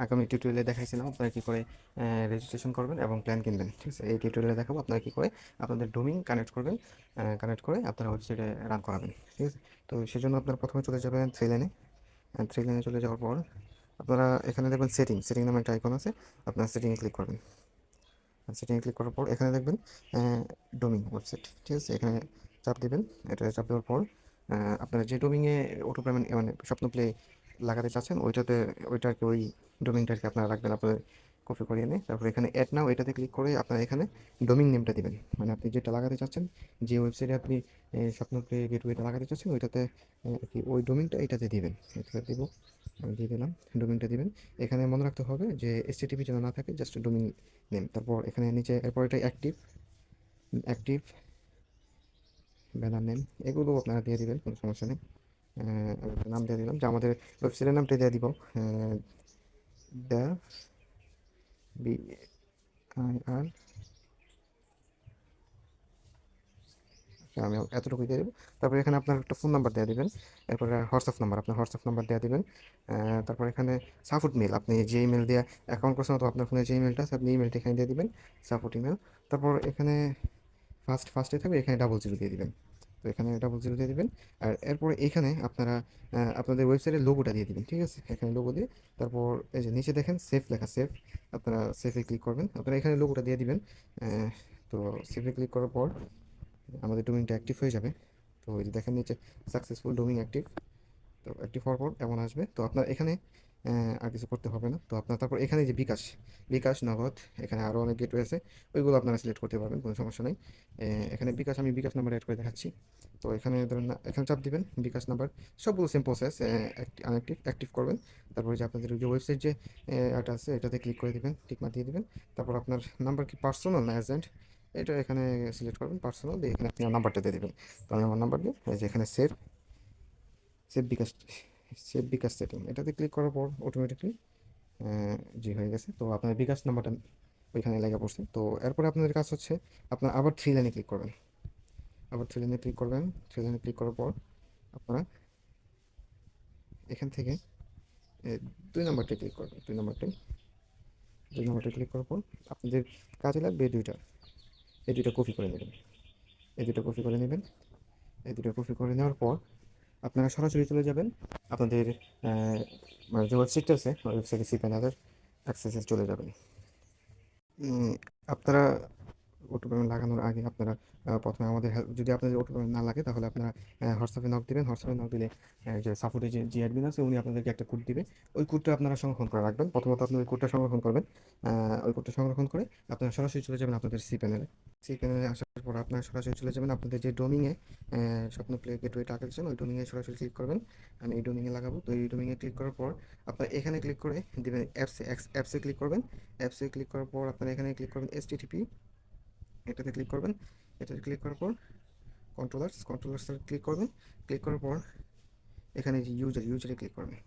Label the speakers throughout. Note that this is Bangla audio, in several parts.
Speaker 1: আগামী টিউটোরিয়ালে দেখাইছিলাম আপনারা কী করে রেজিস্ট্রেশন করবেন এবং প্ল্যান কিনবেন। ঠিক আছে, এই টিউটোরিয়ালে দেখাবো আপনারা কী করে আপনাদের ডোমেইন কানেক্ট করবেন, কানেক্ট করে আপনারা ওয়েবসাইটে রান করাবেন। ঠিক আছে, তো সেজন্য আপনারা প্রথমে চলে যাবেন থ্রি লাইনে। থ্রি লাইনে চলে যাওয়ার পর আপনারা এখানে দেখবেন সেটিং নামে একটা আইকন আছে, আপনারা সেটিংয়ে ক্লিক করবেন। সেটিংয়ে ক্লিক করার পর এখানে দেখবেন ডোমিং ওয়েবসাইট। ঠিক আছে, এখানে চাপ দেবেন। এটা চাপ দেওয়ার পর আপনারা যে ডোমিংয়ে অটো পেমেন্ট মানে স্বপ্ন প্লে লাগাতে চাচ্ছেন ওইটা আর কি, ওই ডোমিংটা আর কি আপনারা রাখবেন আপনাদের কপি করে এনে। তারপর এখানে অ্যাড নাও এটাতে ক্লিক করে আপনারা এখানে ডোমিং নেমটা দিবেন, মানে আপনি যেটা লাগাতে চাচ্ছেন, যে ওয়েবসাইটে আপনি স্বপ্ন প্লে গেটওয়েটা লাগাতে চাচ্ছেন ওইটাতে আর কি ওই ডোমিংটা এটাতে দিবেন। এটা দিব, আমি দিয়ে দিলাম, ডোমিংটা দিবেন। এখানে মনে রাখতে হবে যে এসটিটিপি যেন না থাকে, জাস্ট ডোমিং নেম। তারপর এখানে নিচে এরপর এটা অ্যাক্টিভ অ্যাক্টিভ ব্যানার নেম এগুলো আপনারা দিয়ে দিবেন, কোনো সমস্যা নেই। আমি একটা নাম দিয়ে দিলাম, যে আমাদের ওয়েবসাইটের নামটা দিয়ে দিব, দ্য BIR। আমি এতটুকুই দিয়ে দেবো। তারপর এখানে আপনার একটা ফোন নাম্বার দিয়ে দিবেন, এরপরে হোয়াটসঅ্যাপ নাম্বার, আপনার হোয়াটসঅ্যাপ নাম্বার দিয়ে দিবেন। তারপর এখানে সাপোর্ট মেল, আপনি যে ইমেল দিয়ে অ্যাকাউন্ট করছেন অথবা আপনার ফোনে যে ইমেলটা আছে আপনি ইমেলটা এখানে দিয়ে দিবেন, সাপোর্ট ইমেল। তারপর এখানে ফার্স্টে থাকবে, এখানে 00 দিয়ে দিবেন। তো এখানে 00 দিয়ে দিবেন। আর এরপরে এখানে আপনারা আপনাদের ওয়েবসাইটের লোগোটা দিয়ে দিবেন। ঠিক আছে, এখানে লোগো দিয়ে তারপর এই যে নিচে দেখেন সেফ লেখা, সেফ, আপনারা সেফে ক্লিক করবেন, আপনারা এখানে লোগোটা দিয়ে দিবেন। তো সেফে ক্লিক করার পর আমাদের ডোমেইনটা অ্যাক্টিভ হয়ে যাবে। তো এই যে দেখেন নিচে সাকসেসফুল ডোমেইন অ্যাক্টিভ, তো অ্যাক্টিভ হওয়ার পর এমন আসবে। তো আপনার এখানে আর কিছু করতে হবে না। তো আপনার তারপর এখানে যে বিকাশ, নগদ, এখানে আরও অনেক গেটওয়ে আছে, ওইগুলো আপনারা সিলেক্ট করতে পারবেন, কোনো সমস্যা নেই। এখানে বিকাশ, আমি বিকাশ নাম্বার অ্যাড করে দেখাচ্ছি। তো এখানে ধরেন এখানে চাপ দিবেন বিকাশ নাম্বার, সবগুলো সেম প্রসেস। আনঅ্যাক্টিভ অ্যাক্টিভ করবেন। তারপরে যে আপনাদের যে ওয়েবসাইট যে এটা আছে এটাতে ক্লিক করে দিবেন, টিকমার্ক দিয়ে দিবেন। তারপর আপনার নাম্বার কি পার্সোনাল না এজেন্ট, এটা এখানে সিলেক্ট করবেন, পার্সোনাল দিয়ে এখানে আপনি নাম্বারটা দিয়ে দেবেন। তো আমি আমার নাম্বার দিয়ে এই যে এখানে সেভ সেভ বিকাশ সেভ বিকাশ সেটিং এটাতে ক্লিক করার পর অটোমেটিকলি জি হয়ে গেছে। তো আপনার বিকাশ নাম্বারটা ওইখানে লেগে পড়ছে। তো এরপরে আপনাদের কাজ হচ্ছে আপনার আবার থ্রি লাইনে ক্লিক করবেন, আবার থ্রি লাইনে ক্লিক করবেন। থ্রি লাইনে ক্লিক করার পর আপনারা এখান থেকে এ, 2 নম্বরটা ক্লিক করবেন। 2 নম্বরটা ক্লিক করার পর আপনাদের কাজে লাগবে এই দুইটা কপি করে নেবেন, এই দুটো কপি করে নেবেন। এই দুটো কপি করে নেওয়ার পর আপনারা সরাসরি চলে যাবেন আপনাদের মানে যে ওয়েবসাইটটা আছে ওই ওয়েবসাইটে সি প্যানেলের অ্যাক্সেসে চলে যাবেন। আপনারা অটো পেমেন্ট লাগানোর আগে আপনারা প্রথমে আমাদের যদি আপনাদের অটো পেমেন্ট না লাগে তাহলে আপনারা হোয়াটসঅ্যাপে নক দিবেন। হোয়াটসঅ্যাপে নক দিলে যে সাপোর্টে যে অ্যাডমিন আছে উনি আপনাদেরকে একটা কোড দিবে, ওই কোডটা আপনারা সংরক্ষণ করে রাখবেন। প্রথমত আপনি ওই কোডটা সংরক্ষণ করবেন। ওই কোডটা সংরক্ষণ করে আপনারা সরাসরি চলে যাবেন আপনাদের সি প্যানেলে। সি প্যানেলে আসার পর আপনারা সরাসরি চলে যাবেন আপনাদের যে ডোমিংয়ে স্বপ্ন প্লে গেটওয়েটা লাগাচ্ছেন ওই ডোমিংয়ে সরাসরি ক্লিক করবেন। আমি এই ডোমিংয়ে লাগাবো, তো এই ডোমিংয়ে ক্লিক করার পর আপনারা এখানে ক্লিক করে দেবেন অ্যাপসে ক্লিক করবেন। অ্যাপসে ক্লিক করার পর আপনারা এখানে ক্লিক করবেন HTTP, এটাতে ক্লিক করবেন। এটাতে ক্লিক করার পর কন্ট্রোলার্সে ক্লিক করবেন। ক্লিক করার পর এখানে যে ইউজারে ক্লিক করবেন,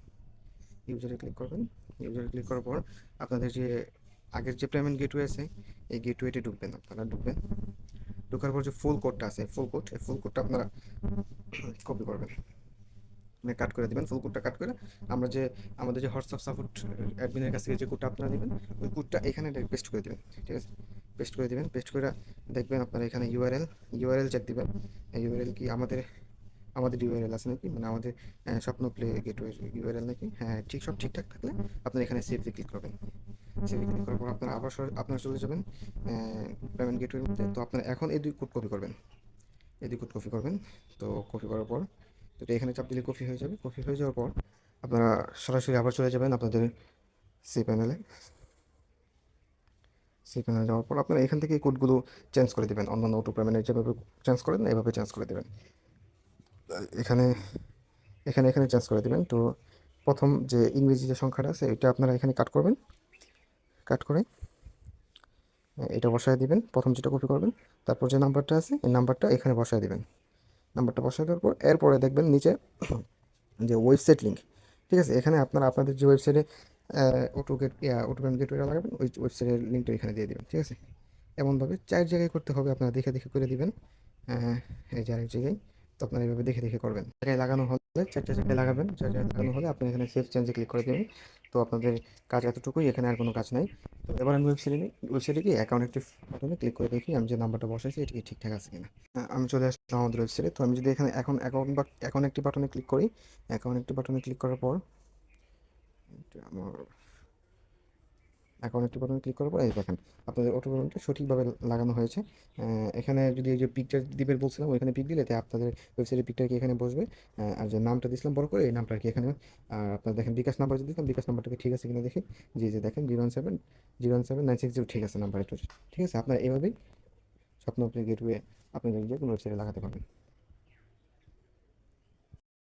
Speaker 1: ইউজারে ক্লিক করবেন। ইউজারে ক্লিক করার পর আপনাদের যে আগের যে পেমেন্ট গেটওয়ে আছে এই গেটওয়েতে ঢুকবেন, আপনারা ঢুকবেন। ঢোকার পর যে ফুল কোডটা আছে এই ফুল কোডটা আপনারা কপি করবেন, মানে কাট করে দিবেন। ফুল কোডটা কাট করে আমরা যে আমাদের যে হোয়াটসঅ্যাপ সাপোর্ট অ্যাডমিনের কাছ থেকে যে কোডটা আপনারা নেবেন ওই কোডটা এখানে পেস্ট করে দেবেন। ঠিক আছে, পেস্ট করে দিবেন। পেস্ট করে দেখবেন আপনারা এখানে ইউআরএল চেক দিবেন। ইউআরএল কি আমাদের ইউআরএল আছে নাকি, মানে আমাদের স্বপ্ন প্লে গেটওয়ে ইউআরএল নাকি, হ্যাঁ ঠিক, সব ঠিকঠাক থাকলে আপনারা এখানে সেভে ক্লিক করবেন। সেভে ক্লিক করার পর আপনারা আবার আপনারা চলে যাবেন পেমেন্ট গেটওয়ের মধ্যে। তো আপনারা এখন এই দুই কোড কপি করবেন, এই দুই কোড কপি করবেন। তো কপি করার পর তো এটা এখানে চাপ দিলে কপি হয়ে যাবে। কপি হয়ে যাওয়ার পর আপনারা সরাসরি আবার চলে যাবেন আপনাদের সি প্যানেলে। সেখানে যাওয়ার পর আপনারা এখান থেকে এই কোডগুলো চেঞ্জ করে দেবেন, অন্যান্য অটো পেমেন্টের যেভাবে চেঞ্জ করেন এভাবে চেঞ্জ করে দেবেন। এখানে এখানে চেঞ্জ করে দেবেন। তো প্রথম যে ইংরেজি যে সংখ্যাটা আছে এটা আপনারা এখানে কাট করবেন, কাট করে এটা বসায় দিবেন প্রথম যেটা কপি করবেন। তারপর যে নাম্বারটা আছে এই নাম্বারটা এখানে বসায় দিবেন। নাম্বারটা বসায় দেওয়ার পর এরপরে দেখবেন নিচে যে ওয়েবসাইট লিঙ্ক, ঠিক আছে, এখানে আপনারা আপনাদের যে ওয়েবসাইটে অটো পেমেন্ট গেটওয়েটা লাগাবেন ওই ওয়েবসাইটের লিঙ্কটা এখানে দিয়ে দেবেন। ঠিক আছে, এমনভাবে 4 জায়গায় করতে হবে, আপনারা দেখে দেখে করে দিবেন। এই যে আরেক জায়গায় তো আপনারা এভাবে দেখে দেখে করবেন। জায়গায় লাগানো হলে 4 জায়গায় লাগাবেন। 4 জায়গায় লাগানো হলে আপনি এখানে সেভ চেঞ্জে ক্লিক করে দেবেন। তো আপনাদের কাজ এতটুকুই, এখানে আর কোনো কাজ নাই। তো এবার আমি ওয়েবসাইটে গিয়ে অ্যাকাউন্ট অ্যাক্টিভ বাটনে ক্লিক করে দেখি আমি যে নাম্বারটা বসাইছি এটা কি ঠিকঠাক আছে কিনা। আমি চলে আসলাম আমাদের ওয়েবসাইটে। তো আমি যদি এখানে এখন অ্যাকাউন্ট অ্যাক্টিভ বাটনে ক্লিক করি, অ্যাকাউন্ট অ্যাক্টিভ বাটনে ক্লিক করার পর এটা আমার অ্যাকাউন্ট একটি বাটনে ক্লিক করার পর এই দেখেন আপনাদের অটো পেমেন্টটা সঠিকভাবে লাগানো হয়েছে। এখানে যদি এই যে পিকচার দিবেন বলছিলাম, ওইখানে পিক দিলে তাই আপনাদের ওয়েবসাইটের পিকটা কি এখানে বসবে। আর যে নামটা দিয়েছিলাম বড় করে, এই নামটা আর কি এখানে। আর আপনার দেখেন বিকাশ নাম্বার যদি দিতাম, বিকাশ নাম্বারটাকে ঠিক আছে কিনা দেখি। জি জি, দেখেন 017 960 ঠিক আছে নাম্বার, এটা ঠিক আছে। আপনারা এভাবেই স্বপ্ন গেটওয়ে আপনাদের যে কোনো ওয়েবসাইটে লাগাতে পারবেন।